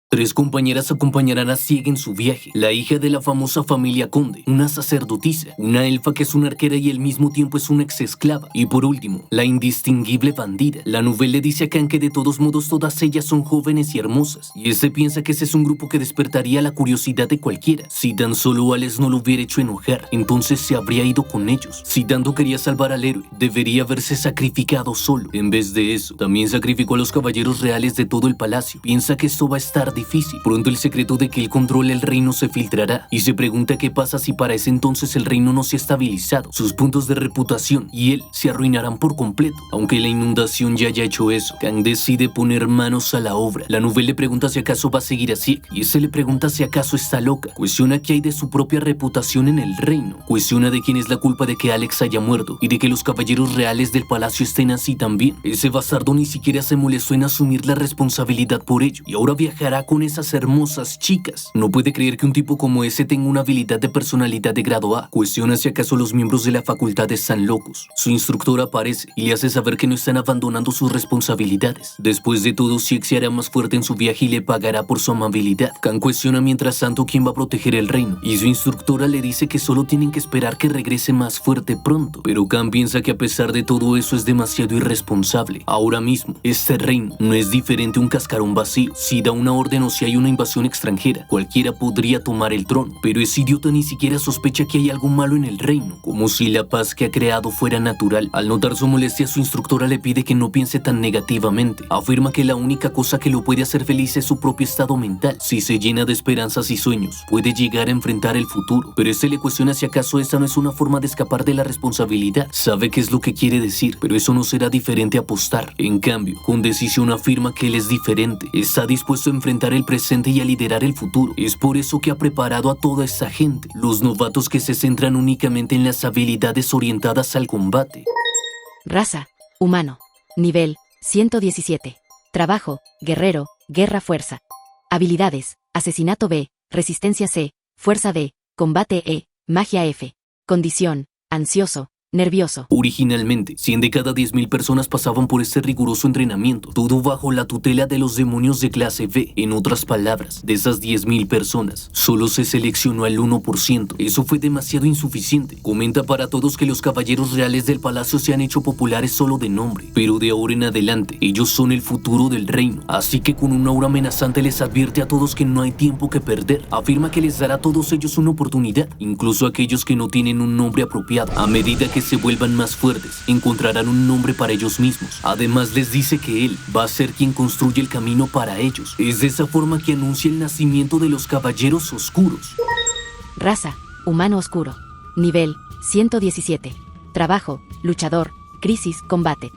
Tres compañeras acompañarán a Sieg en su viaje. La hija de la famosa familia Conde, una sacerdotisa, una elfa que es una arquera y al mismo tiempo es una ex-esclava. Y por último, la indistinguible bandida. La novela le dice a Khan que de todos modos todas ellas son jóvenes y hermosas. Y este piensa que ese es un grupo que despertaría la curiosidad de cualquiera. Si tan solo Ales no lo hubiera hecho enojar, entonces se habría ido con ellos. Si tanto quería salvar al héroe, debería haberse sacrificado solo. En vez de eso, también sacrificó a los caballeros reales de todo el palacio. Piensa que esto va a estar difícil. Pronto el secreto de que él controla el reino se filtrará y se pregunta qué pasa si para ese entonces el reino no se ha estabilizado. Sus puntos de reputación y él se arruinarán por completo. Aunque la inundación ya haya hecho eso, Khan decide poner manos a la obra. La novela le pregunta si acaso va a seguir así y ese le pregunta si acaso está loca. Cuestiona qué hay de su propia reputación en el reino. Cuestiona de quién es la culpa de que Alex haya muerto y de que los caballeros reales del palacio estén así también. Ese bastardo ni siquiera se molestó en asumir la responsabilidad por ello y ahora viajará con esas hermosas chicas. No puede creer que un tipo como ese tenga una habilidad de personalidad de grado A. Cuestiona si acaso los miembros de la facultad están locos. Su instructor aparece y le hace saber que no están abandonando sus responsabilidades. Después de todo, Sieg se hará más fuerte en su viaje y le pagará por su amabilidad. Khan cuestiona mientras tanto quién va a proteger el reino y su instructora le dice que solo tienen que esperar que regrese más fuerte pronto. Pero Khan piensa que a pesar de todo eso es demasiado irresponsable. Ahora mismo, este reino no es diferente a un cascarón vacío. Si da una orden o si hay una invasión extranjera, cualquiera podría tomar el trono, pero ese idiota ni siquiera sospecha que hay algo malo en el reino, como si la paz que ha creado fuera natural. Al notar su molestia, su instructora le pide que no piense tan negativamente. Afirma que la única cosa que lo puede hacer feliz es su propio estado mental. Si se llena de esperanzas y sueños, puede llegar a enfrentar el futuro, pero este le cuestiona si acaso esta no es una forma de escapar de la responsabilidad. Sabe qué es lo que quiere decir, pero eso no será diferente a apostar. En cambio, con decisión afirma que él es diferente, está dispuesto a enfrentar el presente y a liderar el futuro. Es por eso que ha preparado a toda esa gente, los novatos que se centran únicamente en las habilidades orientadas al combate. Raza, humano. Nivel, 117. Trabajo, guerrero, guerra fuerza. Habilidades, asesinato B, resistencia C, fuerza D, combate E, magia F. Condición, ansioso, nervioso. Originalmente, 100 de cada 10.000 personas pasaban por este riguroso entrenamiento, todo bajo la tutela de los demonios de clase B. En otras palabras, de esas 10.000 personas, solo se seleccionó al 1%. Eso fue demasiado insuficiente. Comenta para todos que los caballeros reales del palacio se han hecho populares solo de nombre, pero de ahora en adelante, ellos son el futuro del reino. Así que con un aura amenazante les advierte a todos que no hay tiempo que perder. Afirma que les dará a todos ellos una oportunidad, incluso a aquellos que no tienen un nombre apropiado. A medida que se vuelvan más fuertes, encontrarán un nombre para ellos mismos. Además les dice que él va a ser quien construye el camino para ellos. Es de esa forma que anuncia el nacimiento de los caballeros oscuros. Raza, humano oscuro. Nivel, 117. Trabajo, luchador, crisis, combate.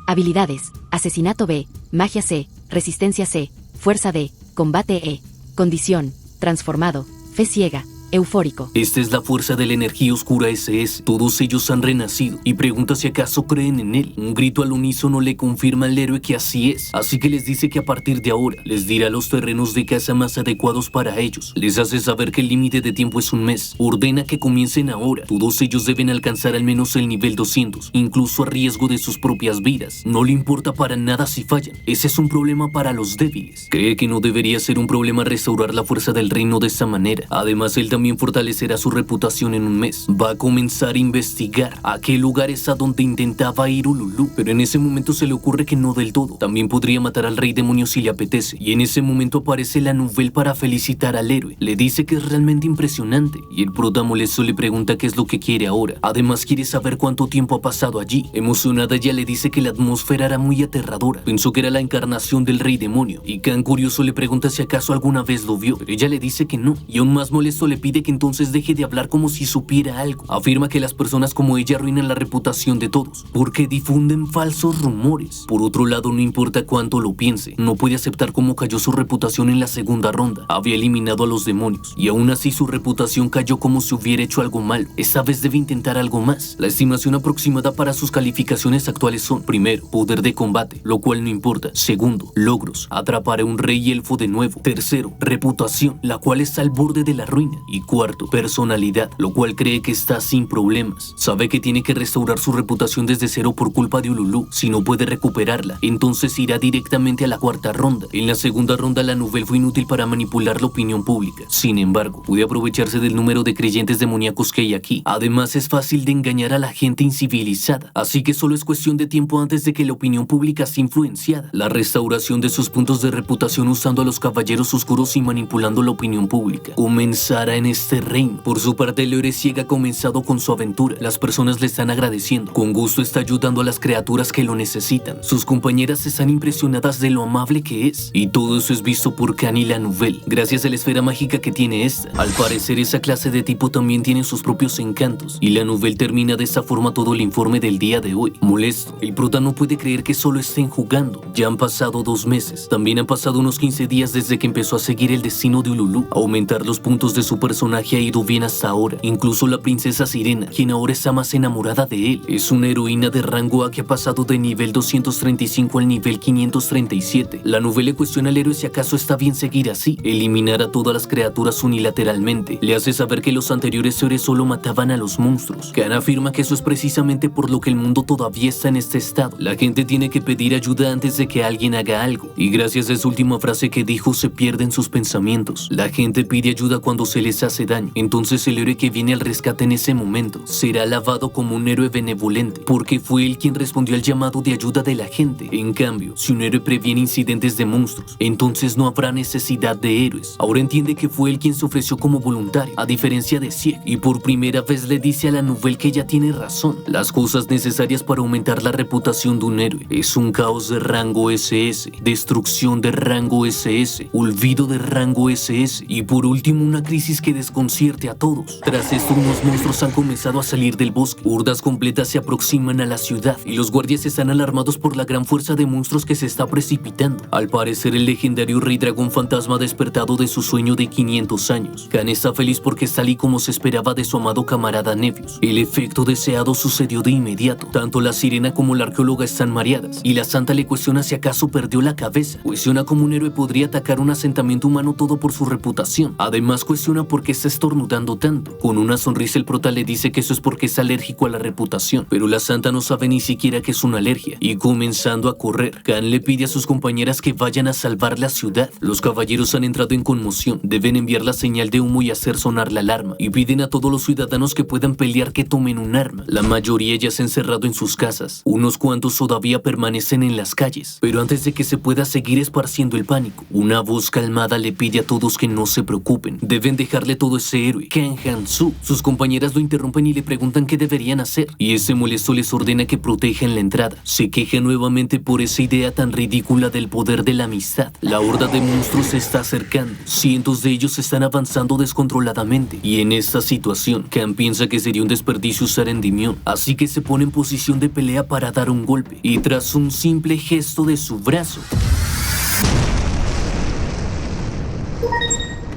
Habilidades, asesinato B, magia C, resistencia C, fuerza D, combate E. Condición, transformado, fe ciega, eufórico. Esta es la fuerza de la energía oscura SS. Todos ellos han renacido y pregunta si acaso creen en él. Un grito al unísono le confirma al héroe que así es. Así que les dice que a partir de ahora les dirá los terrenos de caza más adecuados para ellos. Les hace saber que el límite de tiempo es un mes. Ordena que comiencen ahora. Todos ellos deben alcanzar al menos el nivel 200, incluso a riesgo de sus propias vidas. No le importa para nada si fallan. Ese es un problema para los débiles. Cree que no debería ser un problema restaurar la fuerza del reino de esa manera. Además, él también fortalecerá su reputación en un mes. Va a comenzar a investigar a qué lugar es a donde intentaba ir Ululu, pero en ese momento se le ocurre que no del todo. También podría matar al rey demonio si le apetece, y en ese momento aparece la Nouvelle para felicitar al héroe. Le dice que es realmente impresionante, y el prota molesto le pregunta qué es lo que quiere ahora. Además quiere saber cuánto tiempo ha pasado allí. Emocionada, ella le dice que la atmósfera era muy aterradora. Pensó que era la encarnación del rey demonio, y Khan curioso le pregunta si acaso alguna vez lo vio, pero ella le dice que no, y aún más molesto le pide que entonces deje de hablar como si supiera algo. Afirma que las personas como ella arruinan la reputación de todos, porque difunden falsos rumores. Por otro lado, no importa cuánto lo piense, no puede aceptar cómo cayó su reputación en la segunda ronda. Había eliminado a los demonios, y aún así su reputación cayó como si hubiera hecho algo malo. Esta vez debe intentar algo más. La estimación aproximada para sus calificaciones actuales son: primero, poder de combate, lo cual no importa. Segundo, logros, atrapar a un rey elfo de nuevo. Tercero, reputación, la cual está al borde de la ruina. Y Y cuarto, personalidad, lo cual cree que está sin problemas. Sabe que tiene que restaurar su reputación desde cero por culpa de Ululu. Si no puede recuperarla, entonces irá directamente a la cuarta ronda. En la segunda ronda, la Nouvelle fue inútil para manipular la opinión pública. Sin embargo, puede aprovecharse del número de creyentes demoníacos que hay aquí. Además, es fácil de engañar a la gente incivilizada, así que solo es cuestión de tiempo antes de que la opinión pública sea influenciada. La restauración de sus puntos de reputación usando a los caballeros oscuros y manipulando la opinión pública comenzará en este reino. Por su parte, el héroe ciego ha comenzado con su aventura. Las personas le están agradeciendo. Con gusto está ayudando a las criaturas que lo necesitan. Sus compañeras están impresionadas de lo amable que es. Y todo eso es visto por Khan y la Nouvelle, gracias a la esfera mágica que tiene esta. Al parecer, esa clase de tipo también tiene sus propios encantos. Y la Nouvelle termina de esta forma todo el informe del día de hoy. Molesto, el prota no puede creer que solo estén jugando. Ya han pasado 2 meses. También han pasado unos 15 días desde que empezó a seguir el destino de Ululu. Aumentar los puntos de su personaje ha ido bien hasta ahora. Incluso la princesa Sirena, quien ahora está más enamorada de él, es una heroína de rango A que ha pasado de nivel 235 al nivel 537. La Nouvelle cuestiona al héroe si acaso está bien seguir así. Eliminar a todas las criaturas unilateralmente le hace saber que los anteriores héroes solo mataban a los monstruos. Khan afirma que eso es precisamente por lo que el mundo todavía está en este estado. La gente tiene que pedir ayuda antes de que alguien haga algo. Y gracias a esa última frase que dijo, se pierden sus pensamientos. La gente pide ayuda cuando se les hace daño. Entonces el héroe que viene al rescate en ese momento será alabado como un héroe benevolente, porque fue él quien respondió al llamado de ayuda de la gente. En cambio, si un héroe previene incidentes de monstruos, entonces no habrá necesidad de héroes. Ahora entiende que fue él quien se ofreció como voluntario, a diferencia de Sieg, y por primera vez le dice a la Nouvelle que ella tiene razón. Las cosas necesarias para aumentar la reputación de un héroe es un caos de rango SS, destrucción de rango SS, olvido de rango SS y por último una crisis que desconcierte a todos. Tras esto, unos monstruos han comenzado a salir del bosque. Hordas completas se aproximan a la ciudad y los guardias están alarmados por la gran fuerza de monstruos que se está precipitando. Al parecer, el legendario Rey Dragón Fantasma ha despertado de su sueño de 500 años. Khan está feliz porque está tal y como se esperaba de su amado camarada Nevius. El efecto deseado sucedió de inmediato. Tanto la sirena como la arqueóloga están mareadas y la santa le cuestiona si acaso perdió la cabeza. Cuestiona cómo un héroe podría atacar un asentamiento humano todo por su reputación. Además cuestiona por qué está estornudando tanto. Con una sonrisa el prota le dice que eso es porque es alérgico a la reputación, pero la santa no sabe ni siquiera que es una alergia. Y comenzando a correr, Khan le pide a sus compañeras que vayan a salvar la ciudad. Los caballeros han entrado en conmoción. Deben enviar la señal de humo y hacer sonar la alarma. Y piden a todos los ciudadanos que puedan pelear que tomen un arma. La mayoría ya se ha encerrado en sus casas. Unos cuantos todavía permanecen en las calles. Pero antes de que se pueda seguir esparciendo el pánico, una voz calmada le pide a todos que no se preocupen. Deben dejarle todo ese héroe, Khan Han-Su. Sus compañeras lo interrumpen y le preguntan qué deberían hacer. Y ese molesto les ordena que protejan la entrada. Se queja nuevamente por esa idea tan ridícula del poder de la amistad. La horda de monstruos se está acercando. Cientos de ellos están avanzando descontroladamente. Y en esta situación, Khan piensa que sería un desperdicio usar Endymion, así que se pone en posición de pelea para dar un golpe. Y tras un simple gesto de su brazo...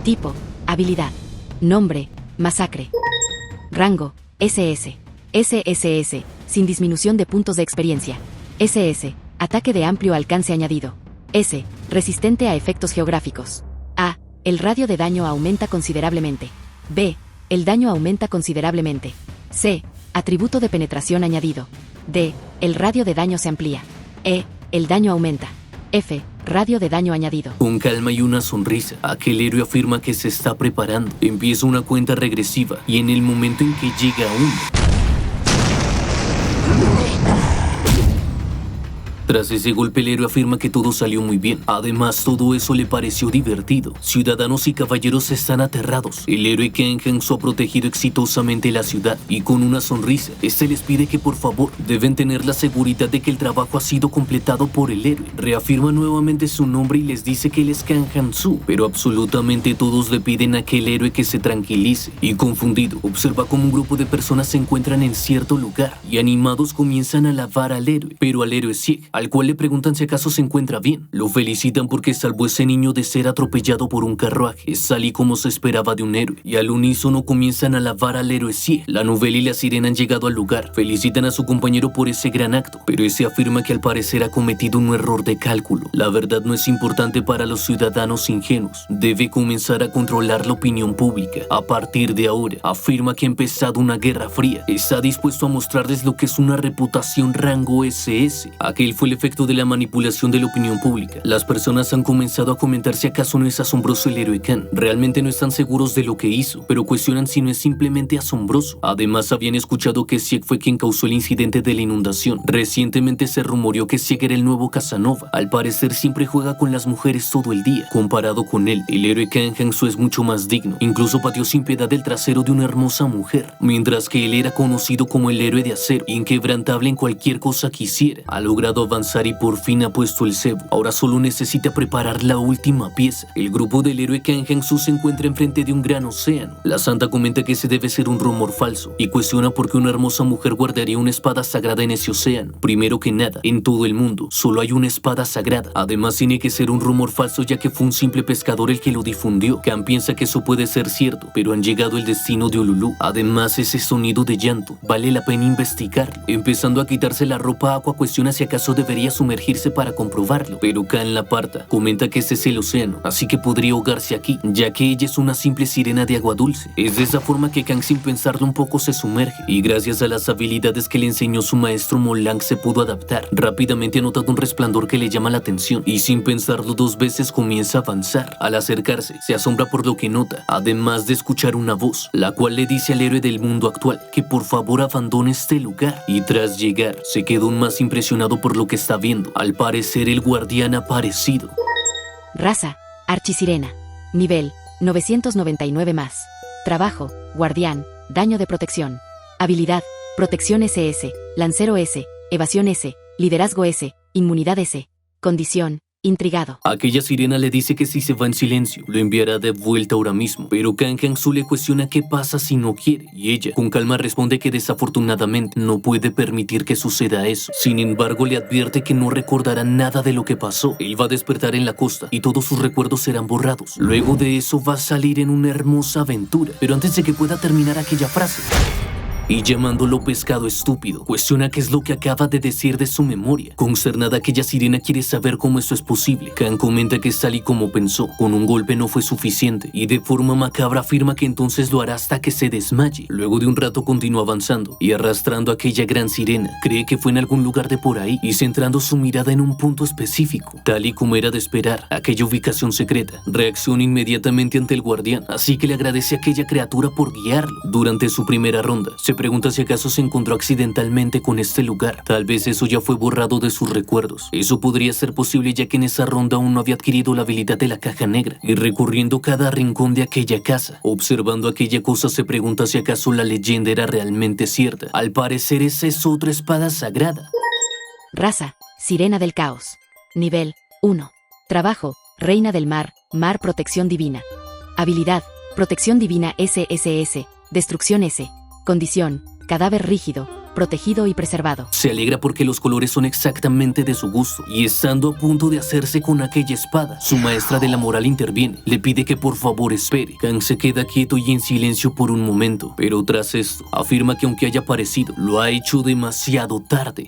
Tipo, habilidad. Nombre, masacre. Rango, SS. SSS, sin disminución de puntos de experiencia. SS, ataque de amplio alcance añadido. S, resistente a efectos geográficos. A, el radio de daño aumenta considerablemente. B, el daño aumenta considerablemente. C, atributo de penetración añadido. D, el radio de daño se amplía. E, el daño aumenta. F, radio de daño añadido. Con calma y una sonrisa, aquel héroe afirma que se está preparando. Empieza una cuenta regresiva y en el momento en que llega a 1... Tras ese golpe, el héroe afirma que todo salió muy bien. Además, todo eso le pareció divertido. Ciudadanos y caballeros están aterrados. El héroe Khan Han-Su ha protegido exitosamente la ciudad y con una sonrisa, este les pide que por favor deben tener la seguridad de que el trabajo ha sido completado por el héroe. Reafirma nuevamente su nombre y les dice que él es Khan Han-Su, pero absolutamente todos le piden a aquel héroe que se tranquilice. Y confundido, observa cómo un grupo de personas se encuentran en cierto lugar y animados comienzan a alabar al héroe, pero al héroe Sieg al cual le preguntan si acaso se encuentra bien. Lo felicitan porque salvó a ese niño de ser atropellado por un carruaje. Es tal y como se esperaba de un héroe, y al unísono comienzan a alabar al héroe Sie. La novela y la sirena han llegado al lugar, felicitan a su compañero por ese gran acto, pero ese afirma que al parecer ha cometido un error de cálculo. La verdad no es importante para los ciudadanos ingenuos, debe comenzar a controlar la opinión pública. A partir de ahora, afirma que ha empezado una guerra fría, está dispuesto a mostrarles lo que es una reputación rango SS. Aquel fue el efecto de la manipulación de la opinión pública. Las personas han comenzado a comentar si acaso no es asombroso el héroe Khan. Realmente no están seguros de lo que hizo, pero cuestionan si no es simplemente asombroso. Además, habían escuchado que Sieg fue quien causó el incidente de la inundación. Recientemente se rumoreó que Sieg era el nuevo Casanova. Al parecer siempre juega con las mujeres todo el día. Comparado con él, el héroe Khan Hansu es mucho más digno. Incluso pateó sin piedad el trasero de una hermosa mujer. Mientras que él era conocido como el héroe de acero, inquebrantable en cualquier cosa que hiciera. Ha logrado avanzar y por fin ha puesto el cebo. Ahora solo necesita preparar la última pieza. El grupo del héroe Khan Hansu se encuentra enfrente de un gran océano. La santa comenta que ese debe ser un rumor falso y cuestiona por qué una hermosa mujer guardaría una espada sagrada en ese océano. Primero que nada, en todo el mundo solo hay una espada sagrada. Además tiene que ser un rumor falso, ya que fue un simple pescador el que lo difundió. Khan piensa que eso puede ser cierto, pero han llegado al destino de Ululu. Además, ese sonido de llanto vale la pena investigarlo. Empezando a quitarse la ropa, Aqua cuestiona si acaso debería sumergirse para comprobarlo, pero Khan la aparta. Comenta que este es el océano, así que podría ahogarse aquí, ya que ella es una simple sirena de agua dulce. Es de esa forma que Khan, sin pensarlo un poco, se sumerge, y gracias a las habilidades que le enseñó su maestro Molang se pudo adaptar. Rápidamente ha notado un resplandor que le llama la atención, y sin pensarlo dos veces comienza a avanzar. Al acercarse, se asombra por lo que nota, además de escuchar una voz, la cual le dice al héroe del mundo actual que por favor abandone este lugar. Y tras llegar, se quedó aún más impresionado por lo que está viendo. Al parecer, el guardián ha aparecido. Raza, Archisirena. Nivel, 999 más. Trabajo, guardián, daño de protección. Habilidad, protección SS, lancero S, evasión S, liderazgo S, inmunidad S. Condición, intrigado. Aquella sirena le dice que si se va en silencio, lo enviará de vuelta ahora mismo. Pero Khan Hansu le cuestiona qué pasa si no quiere, y ella, con calma, responde que desafortunadamente no puede permitir que suceda eso. Sin embargo, le advierte que no recordará nada de lo que pasó. Él va a despertar en la costa, y todos sus recuerdos serán borrados. Luego de eso va a salir en una hermosa aventura. Pero antes de que pueda terminar aquella frase, y llamándolo pescado estúpido, cuestiona qué es lo que acaba de decir de su memoria. Consternada, aquella sirena quiere saber cómo eso es posible. Khan comenta que es tal y como pensó, con un golpe no fue suficiente, y de forma macabra afirma que entonces lo hará hasta que se desmaye. Luego de un rato continúa avanzando y arrastrando a aquella gran sirena. Cree que fue en algún lugar de por ahí y centrando su mirada en un punto específico. Tal y como era de esperar, aquella ubicación secreta reacciona inmediatamente ante el guardián, así que le agradece a aquella criatura por guiarlo. Durante su primera ronda, se pregunta si acaso se encontró accidentalmente con este lugar. Tal vez eso ya fue borrado de sus recuerdos. Eso podría ser posible, ya que en esa ronda aún no había adquirido la habilidad de la caja negra. Y recorriendo cada rincón de aquella casa, observando aquella cosa, se pregunta si acaso la leyenda era realmente cierta. Al parecer esa es otra espada sagrada. Raza, Sirena del Caos. Nivel, 1. Trabajo, Reina del Mar, Mar Protección Divina. Habilidad, Protección Divina SSS, Destrucción S. Condición, cadáver rígido, protegido y preservado. Se alegra porque los colores son exactamente de su gusto, y estando a punto de hacerse con aquella espada, su maestra de la moral interviene. Le pide que por favor espere. Khan se queda quieto y en silencio por un momento, pero tras esto, afirma que aunque haya aparecido, lo ha hecho demasiado tarde.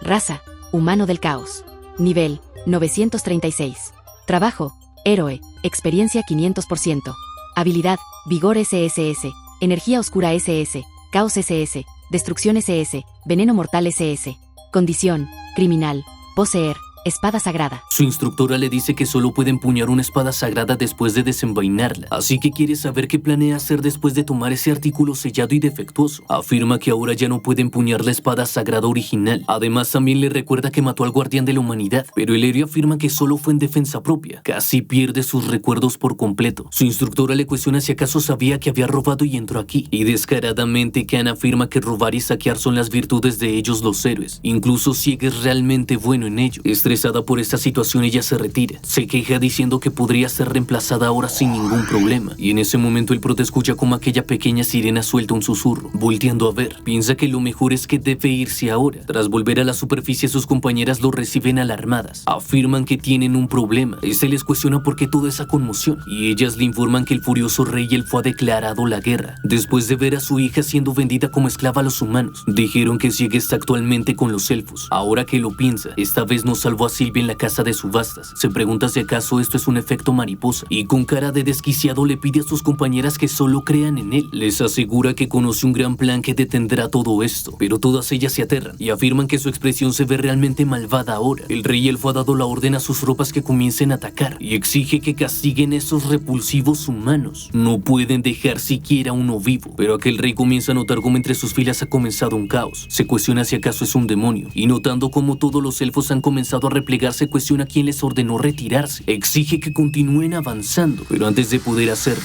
Raza, Humano del Caos. Nivel, 936. Trabajo, Héroe, Experiencia 500%. Habilidad, Vigor SSS. Energía Oscura SS, Caos SS, Destrucción SS, Veneno Mortal SS. Condición, criminal, poseer, espada sagrada. Su instructora le dice que solo puede empuñar una espada sagrada después de desenvainarla, así que quiere saber qué planea hacer después de tomar ese artículo sellado y defectuoso. Afirma que ahora ya no puede empuñar la espada sagrada original. Además, también le recuerda que mató al guardián de la humanidad, pero el héroe afirma que solo fue en defensa propia. Casi pierde sus recuerdos por completo. Su instructora le cuestiona si acaso sabía que había robado y entró aquí, y descaradamente Khan afirma que robar y saquear son las virtudes de ellos los héroes. Incluso Sieg es realmente bueno en ello. Estresada por esta situación, ella se retira. Se queja diciendo que podría ser reemplazada ahora sin ningún problema. Y en ese momento el prota escucha como aquella pequeña sirena suelta un susurro. Volteando a ver, piensa que lo mejor es que debe irse ahora. Tras volver a la superficie, sus compañeras lo reciben alarmadas. Afirman que tienen un problema. Este les cuestiona por qué toda esa conmoción. Y ellas le informan que el furioso rey elfo ha declarado la guerra. Después de ver a su hija siendo vendida como esclava a los humanos, dijeron que Sieg está actualmente con los elfos. Ahora que lo piensa, esta vez no salvó a Sylvia en la casa de subastas. Se pregunta si acaso esto es un efecto mariposa, y con cara de desquiciado le pide a sus compañeras que solo crean en él. Les asegura que conoce un gran plan que detendrá todo esto, pero todas ellas se aterran y afirman que su expresión se ve realmente malvada ahora. El rey elfo ha dado la orden a sus tropas que comiencen a atacar y exige que castiguen a esos repulsivos humanos. No pueden dejar siquiera uno vivo, pero aquel rey comienza a notar cómo entre sus filas ha comenzado un caos. Se cuestiona si acaso es un demonio, y notando cómo todos los elfos han comenzado a replegarse, cuestiona quién les ordenó retirarse. Exige que continúen avanzando, pero antes de poder hacerlo,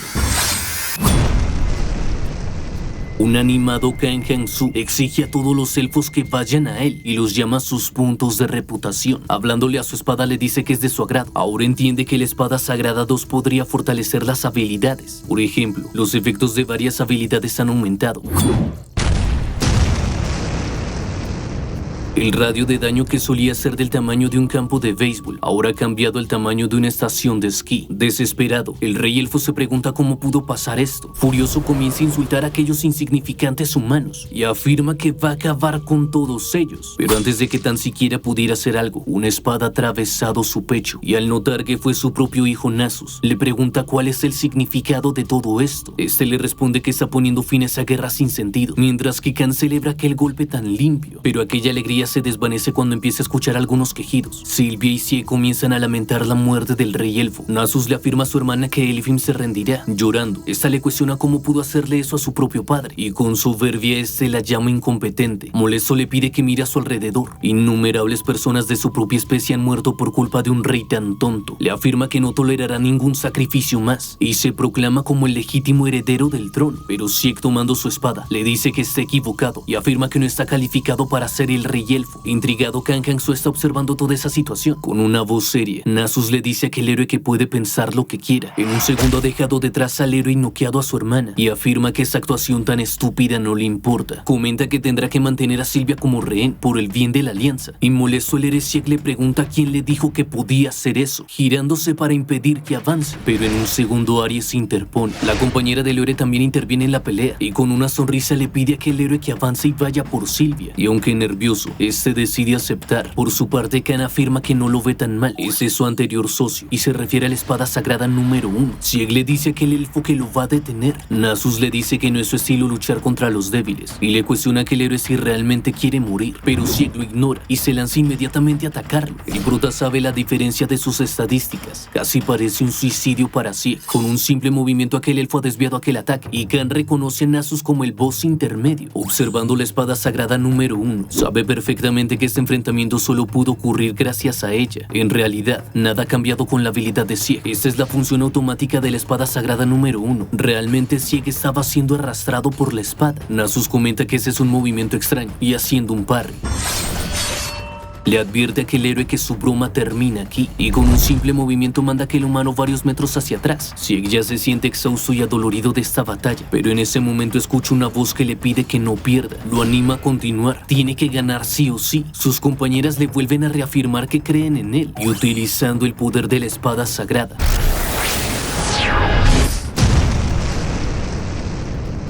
un animado Kang Han-su exige a todos los elfos que vayan a él y los llama sus puntos de reputación. Hablándole a su espada le dice que es de su agrado. Ahora entiende que la espada sagrada 2 podría fortalecer las habilidades. Por ejemplo, los efectos de varias habilidades han aumentado. El radio de daño, que solía ser del tamaño de un campo de béisbol, ahora ha cambiado al tamaño de una estación de esquí. Desesperado, el rey elfo se pregunta cómo pudo pasar esto. Furioso, comienza a insultar a aquellos insignificantes humanos y afirma que va a acabar con todos ellos. Pero antes de que tan siquiera pudiera hacer algo, una espada ha atravesado su pecho, y al notar que fue su propio hijo Nasus, le pregunta cuál es el significado de todo esto. Este le responde que está poniendo fin a esa guerra sin sentido, mientras que Khan celebra aquel golpe tan limpio. Pero aquella alegría se desvanece cuando empieza a escuchar algunos quejidos. Sylvia y Sieg comienzan a lamentar la muerte del rey elfo. Nasus le afirma a su hermana que Elfim se rendirá. Llorando, esta le cuestiona cómo pudo hacerle eso a su propio padre, y con soberbia este la llama incompetente. Molesto le pide que mire a su alrededor. Innumerables personas de su propia especie han muerto por culpa de un rey tan tonto. Le afirma que no tolerará ningún sacrificio más y se proclama como el legítimo heredero del trono. Pero Sieg, tomando su espada, le dice que está equivocado y afirma que no está calificado para ser el rey elfo. Intrigado, Kang Han-su está observando toda esa situación. Con una voz seria, Nasus le dice a aquel héroe que puede pensar lo que quiera. En un segundo ha dejado detrás al héroe y noqueado a su hermana, y afirma que esa actuación tan estúpida no le importa. Comenta que tendrá que mantener a Sylvia como rehén por el bien de la alianza, y molesto el héroe Sieg le pregunta quién le dijo que podía hacer eso, girándose para impedir que avance. Pero en un segundo Aries se interpone. La compañera del héroe también interviene en la pelea, y con una sonrisa le pide a aquel héroe que avance y vaya por Sylvia. Y aunque nervioso, este decide aceptar. Por su parte, Khan afirma que no lo ve tan mal. Ese es su anterior socio y se refiere a la espada sagrada número 1. Sieg le dice a aquel elfo que lo va a detener. Nasus le dice que no es su estilo luchar contra los débiles y le cuestiona a aquel héroe si realmente quiere morir, pero Sieg lo ignora y se lanza inmediatamente a atacarlo. El prota sabe la diferencia de sus estadísticas. Casi parece un suicidio para Sieg. Con un simple movimiento aquel elfo ha desviado aquel ataque y Khan reconoce a Nasus como el boss intermedio. Observando la espada sagrada número 1, sabe perfectamente que este enfrentamiento solo pudo ocurrir gracias a ella. En realidad, nada ha cambiado con la habilidad de Sieg. Esta es la función automática de la espada sagrada número 1. Realmente Sieg estaba siendo arrastrado por la espada. Nasus comenta que ese es un movimiento extraño y haciendo un parry. Le advierte a aquel héroe que su broma termina aquí y con un simple movimiento manda a aquel humano varios metros hacia atrás. Sieg ya se siente exhausto y adolorido de esta batalla, pero en ese momento escucha una voz que le pide que no pierda. Lo anima a continuar. Tiene que ganar sí o sí. Sus compañeras le vuelven a reafirmar que creen en él y utilizando el poder de la espada sagrada,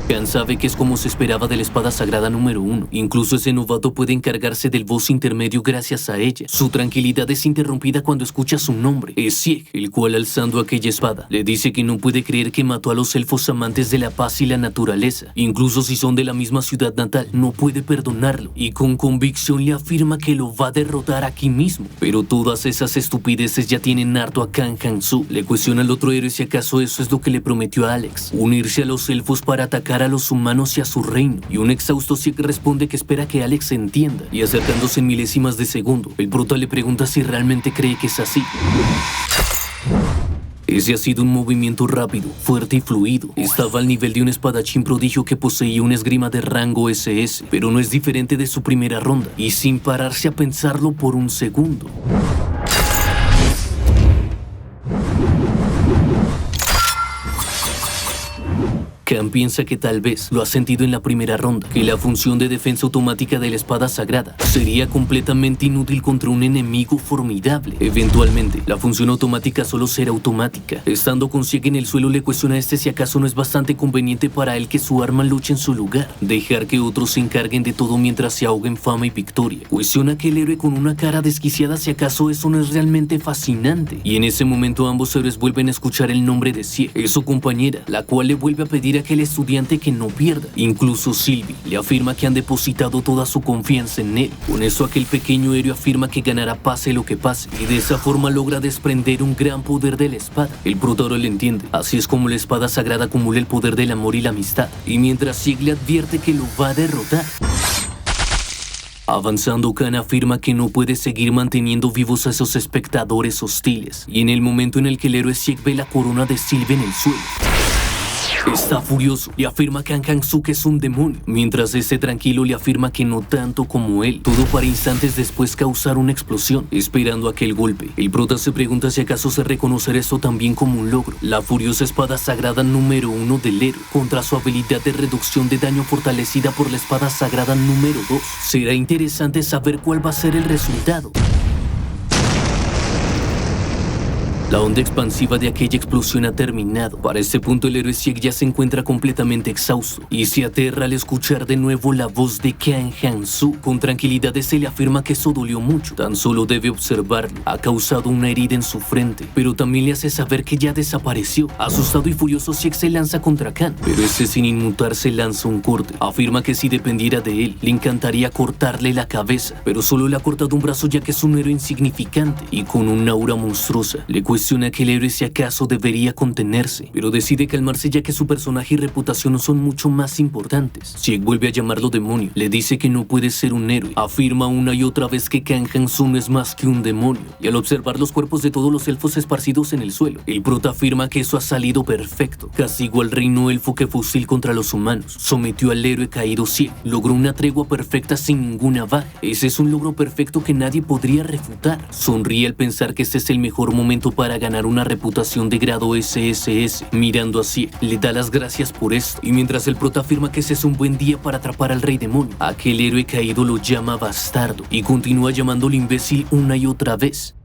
Khan sabe que es como se esperaba de la espada sagrada número 1. Incluso ese novato puede encargarse del boss intermedio gracias a ella. Su tranquilidad es interrumpida cuando escucha su nombre. Es Sieg, el cual, alzando aquella espada, le dice que no puede creer que mató a los elfos amantes de la paz y la naturaleza. Incluso si son de la misma ciudad natal, no puede perdonarlo. Y con convicción le afirma que lo va a derrotar aquí mismo. Pero todas esas estupideces ya tienen harto a Kang Han-su. Le cuestiona al otro héroe si acaso eso es lo que le prometió a Alex: unirse a los elfos para atacar a los humanos y a su reino. Y un exhausto Sieg responde que espera que Alex entienda. Y acercándose en milésimas de segundo, el prota le pregunta si realmente cree que es así. Ese ha sido un movimiento rápido, fuerte y fluido. Estaba al nivel de un espadachín prodigio que poseía una esgrima de rango SS, pero no es diferente de su primera ronda, y sin pararse a pensarlo por un segundo, Khan piensa que tal vez lo ha sentido en la primera ronda, que la función de defensa automática de la espada sagrada sería completamente inútil contra un enemigo formidable. Eventualmente, la función automática solo será automática. Estando con Sieg en el suelo, le cuestiona a este si acaso no es bastante conveniente para él que su arma luche en su lugar, dejar que otros se encarguen de todo mientras se ahoga en fama y victoria. Cuestiona que el héroe con una cara desquiciada si acaso eso no es realmente fascinante. Y en ese momento ambos héroes vuelven a escuchar el nombre de Sieg, es su compañera, la cual le vuelve a pedir a aquel estudiante que no pierda. Incluso Sylvie le afirma que han depositado toda su confianza en él. Con eso aquel pequeño héroe afirma que ganará pase lo que pase, y de esa forma logra desprender un gran poder de la espada. El protador le entiende, así es como la espada sagrada acumula el poder del amor y la amistad, y mientras Sieg le advierte que lo va a derrotar. Avanzando, Khan afirma que no puede seguir manteniendo vivos a esos espectadores hostiles, y en el momento en el que el héroe Sieg ve la corona de Sylvie en el suelo, está furioso y afirma que Han-Su-Ke es un demonio, mientras este tranquilo le afirma que no tanto como él, todo para instantes después causar una explosión. Esperando aquel golpe, el prota se pregunta si acaso se reconocerá esto también como un logro. La furiosa espada sagrada número 1 del héroe contra su habilidad de reducción de daño fortalecida por la espada sagrada número 2. Será interesante saber cuál va a ser el resultado. La onda expansiva de aquella explosión ha terminado. Para este punto el héroe Sieg ya se encuentra completamente exhausto y se aterra al escuchar de nuevo la voz de Khan Han-Su. Con tranquilidad se le afirma que eso dolió mucho, tan solo debe observarlo. Ha causado una herida en su frente, pero también le hace saber que ya desapareció. Asustado y furioso, Sieg se lanza contra Khan, pero este sin inmutarse lanza un corte. Afirma que si dependiera de él, le encantaría cortarle la cabeza, pero solo le ha cortado un brazo ya que es un héroe insignificante y con un aura monstruosa. Le cuestiona que el héroe si acaso debería contenerse, pero decide calmarse ya que su personaje y reputación son mucho más importantes. Sieg vuelve a llamarlo demonio, le dice que no puede ser un héroe, afirma una y otra vez que Khan Han-Su no es más que un demonio, y al observar los cuerpos de todos los elfos esparcidos en el suelo, el prota afirma que eso ha salido perfecto. Castigó al reino elfo que fusil contra los humanos, sometió al héroe caído Sieg, logró una tregua perfecta sin ninguna baja. Ese es un logro perfecto que nadie podría refutar. Sonríe al pensar que este es el mejor momento para ganar una reputación de grado SSS. Mirando así, le da las gracias por esto, y mientras el prota afirma que ese es un buen día para atrapar al rey demonio, aquel héroe caído lo llama bastardo y continúa llamándolo imbécil una y otra vez.